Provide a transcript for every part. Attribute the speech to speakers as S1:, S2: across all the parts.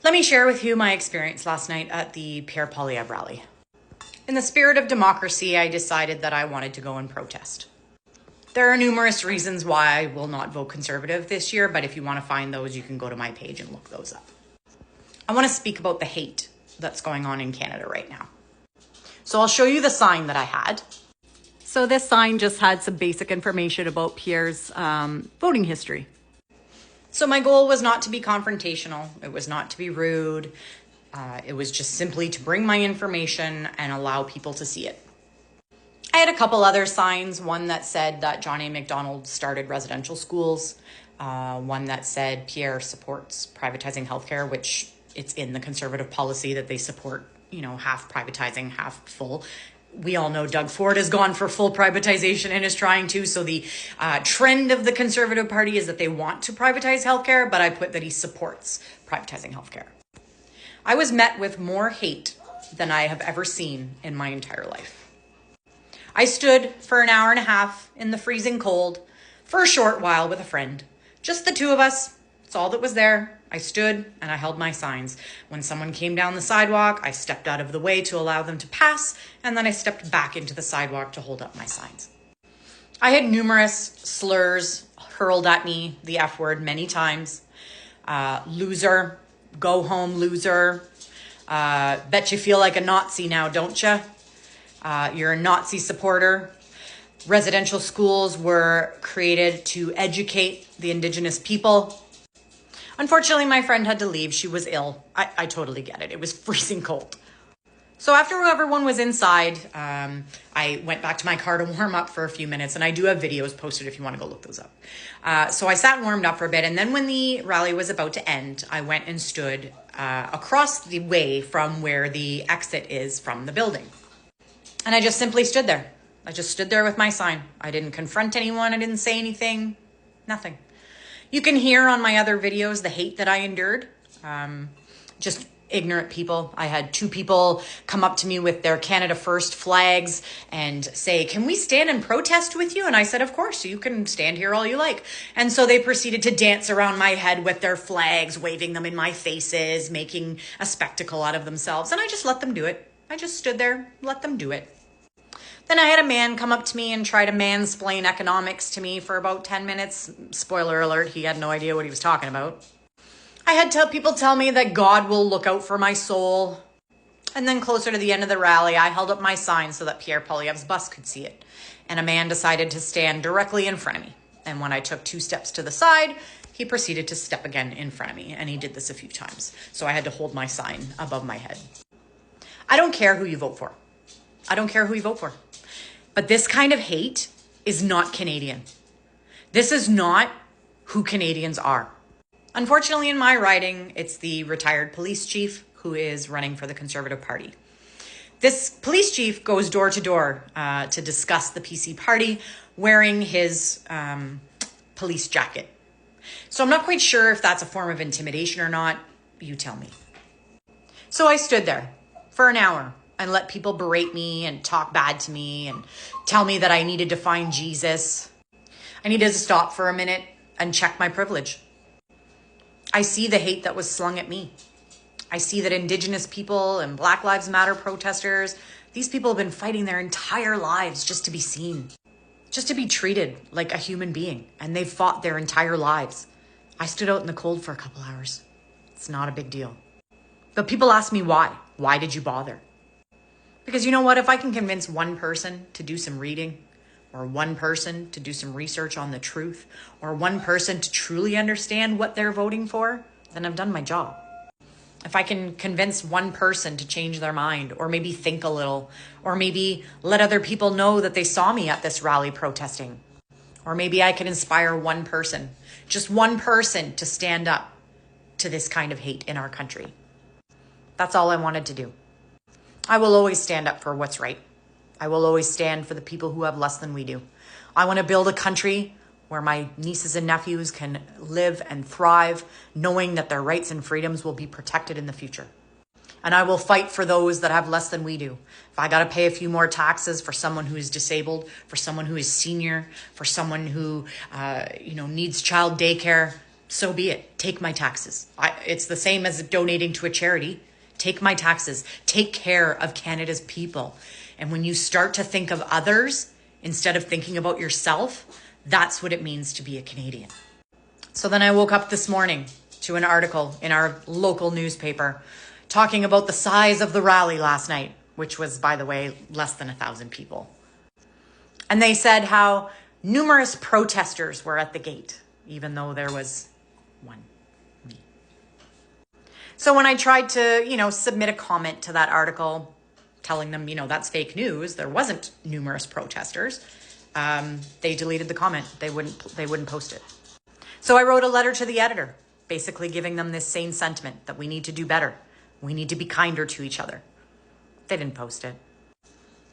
S1: Let me share with you my experience last night at the Pierre Poilievre rally. In the spirit of democracy, I decided that I wanted to go and protest. There are numerous reasons why I will not vote Conservative this year, but if you want to find those, you can go to my page and look those up. I want to speak about the hate that's going on in Canada right now. So I'll show you the sign that I had. So this sign just had some basic information about Pierre's voting history. So my goal was not to be confrontational. It was not to be rude. It was just simply to bring my information and allow people to see it. I had a couple other signs, one that said that John A. Macdonald started residential schools, one that said Pierre supports privatizing healthcare, which it's in the Conservative policy that they support, half privatizing, half full. We all know Doug Ford has gone for full privatization and is trying to. So the trend of the Conservative Party is that they want to privatize healthcare, but I put that he supports privatizing healthcare. I was met with more hate than I have ever seen in my entire life. I stood for an hour and a half in the freezing cold for a short while with a friend. Just the two of us. It's all that was there. I stood and I held my signs. When someone came down the sidewalk, I stepped out of the way to allow them to pass, and then I stepped back into the sidewalk to hold up my signs. I had numerous slurs hurled at me, the F word many times. Loser, go home loser. Bet you feel like a Nazi now, don't you? You're a Nazi supporter. Residential schools were created to educate the Indigenous people. Unfortunately, my friend had to leave. She was ill. I totally get it. It was freezing cold. So after everyone was inside, I went back to my car to warm up for a few minutes. And I do have videos posted if you want to go look those up. So I sat and warmed up for a bit. And then when the rally was about to end, I went and stood across the way from where the exit is from the building. And I just simply stood there. I just stood there with my sign. I didn't confront anyone. I didn't say anything. Nothing. You can hear on my other videos the hate that I endured. Just ignorant people. I had two people come up to me with their Canada First flags and say, "Can we stand and protest with you?" And I said, "Of course, you can stand here all you like." And so they proceeded to dance around my head with their flags, waving them in my faces, making a spectacle out of themselves. And I just let them do it. I just stood there, let them do it. Then I had a man come up to me and try to mansplain economics to me for about 10 minutes. Spoiler alert, he had no idea what he was talking about. I had people tell me that God will look out for my soul. And then closer to the end of the rally, I held up my sign so that Pierre Poilievre's bus could see it. And a man decided to stand directly in front of me. And when I took 2 steps to the side, he proceeded to step again in front of me. And he did this a few times. So I had to hold my sign above my head. I don't care who you vote for. I don't care who you vote for. But this kind of hate is not Canadian. This is not who Canadians are. Unfortunately, in my riding, it's the retired police chief who is running for the Conservative Party. This police chief goes door to door to discuss the PC party wearing his police jacket. So I'm not quite sure if that's a form of intimidation or not. You tell me. So I stood there for an hour and let people berate me and talk bad to me and tell me that I needed to find Jesus. I needed to stop for a minute and check my privilege. I see the hate that was slung at me. I see that Indigenous people and Black Lives Matter protesters, these people have been fighting their entire lives just to be seen, just to be treated like a human being. And they've fought their entire lives. I stood out in the cold for a couple hours. It's not a big deal. But people ask me why. Why did you bother? Because you know what? If I can convince one person to do some reading, or one person to do some research on the truth, or one person to truly understand what they're voting for, then I've done my job. If I can convince one person to change their mind, or maybe think a little, or maybe let other people know that they saw me at this rally protesting, or maybe I can inspire one person, just one person, to stand up to this kind of hate in our country. That's all I wanted to do. I will always stand up for what's right. I will always stand for the people who have less than we do. I want to build a country where my nieces and nephews can live and thrive, knowing that their rights and freedoms will be protected in the future. And I will fight for those that have less than we do. If I got to pay a few more taxes for someone who is disabled, for someone who is senior, for someone who needs child daycare, So be it. Take my taxes. It's the same as donating to a charity. Take my taxes. Take care of Canada's people. And when you start to think of others instead of thinking about yourself, that's what it means to be a Canadian. So then I woke up this morning to an article in our local newspaper talking about the size of the rally last night, which was, by the way, less than 1,000 people. And they said how numerous protesters were at the gate, even though there was one, me. So when I tried to, submit a comment to that article, telling them, that's fake news, there wasn't numerous protesters, they deleted the comment. They wouldn't post it. So I wrote a letter to the editor, basically giving them this same sentiment that we need to do better. We need to be kinder to each other. They didn't post it.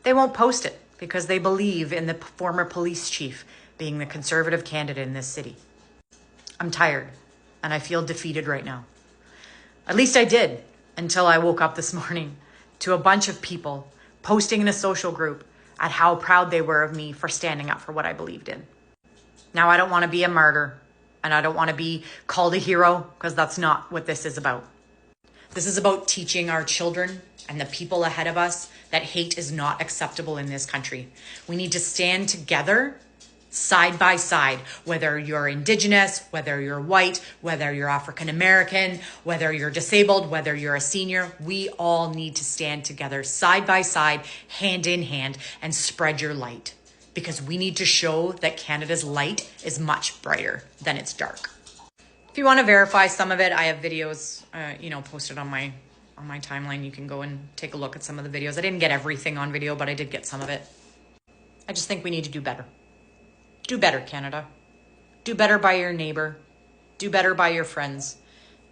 S1: They won't post it because they believe in the former police chief being the Conservative candidate in this city. I'm tired and I feel defeated right now. At least I did until I woke up this morning to a bunch of people posting in a social group at how proud they were of me for standing up for what I believed in. Now, I don't want to be a martyr and I don't want to be called a hero because that's not what this is about. This is about teaching our children and the people ahead of us that hate is not acceptable in this country. We need to stand together side by side, whether you're Indigenous, whether you're white, whether you're African American, whether you're disabled, whether you're a senior. We all need to stand together side by side, hand in hand, and spread your light, because we need to show that Canada's light is much brighter than its dark. If you want to verify some of it, I have videos, posted on my timeline. You can go and take a look at some of the videos. I didn't get everything on video, but I did get some of it. I just think we need to do better. Do better, Canada. Do better by your neighbor. Do better by your friends.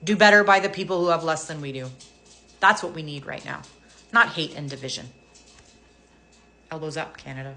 S1: Do better by the people who have less than we do. That's what we need right now, not hate and division. Elbows up, Canada.